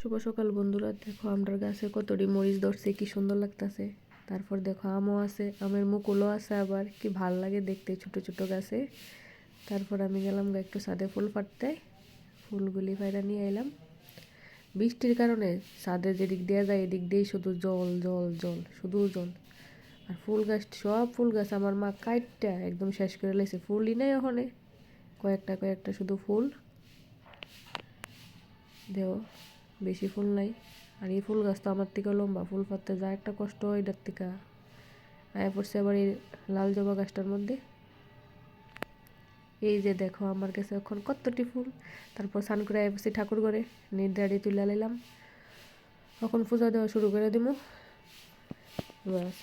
শুভ সকাল বন্ধুরা, দেখো আমার গাছে কতটি মরিচ ধরছে, কি সুন্দর লাগতেছে। তারপর দেখো আমও আছে, আমের মুকুলও আছে, আবার কি ভাল লাগে দেখতে ছোট ছোট গাছে। তারপর আমি গেলাম একটু ছাদে ফুল ফাটতে, ফুলগুলি ফাইরা নিয়ে এলাম। বৃষ্টির কারণে ছাদে যেদিক দিয়ে যায় এদিক দিয়েই শুধু জল জল জল, শুধু জল। আর ফুল গাছ, সব ফুল গাছ আমার মা কাইটটা একদম শেষ করে লেছে, ফুলই নেই ওখানে, কয়েকটা কয়েকটা শুধু ফুল দেও, বেশি ফুল নাই। আর এই ফুল গাছ তো আমার থেকে লম্বা, ফুল পাততে যা একটা কষ্ট হয় এটার থেকে আয়া পড়ছে আবার এই লাল জবা গাছটার মধ্যে। এই যে দেখো আমার কাছে এখন কতটি ফুল। তারপর স্নান করে আয়া পড়ছি ঠাকুর ঘরে, নির্দাড়ি তুলে নিলাম, এখন পূজা দেওয়া শুরু করে দিব। বাস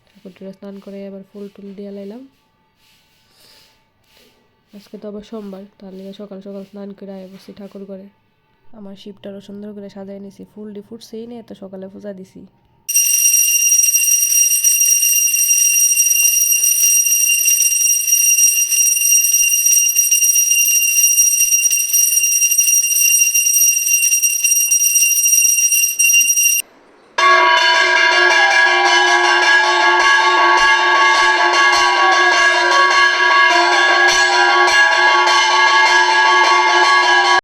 ঠাকুরটা স্নান করে আবার ফুল টুল দিয়ে লাইলাম। আজকে তো আবার সোমবার, তার লিগে সকাল সকাল স্নান করে আয়া পড়ছি ঠাকুর ঘরে। আমার শিবটারও সুন্দর করে সাজাই নিছি, ফুল ফুটছেই না, এত সকালে পূজা দিছি।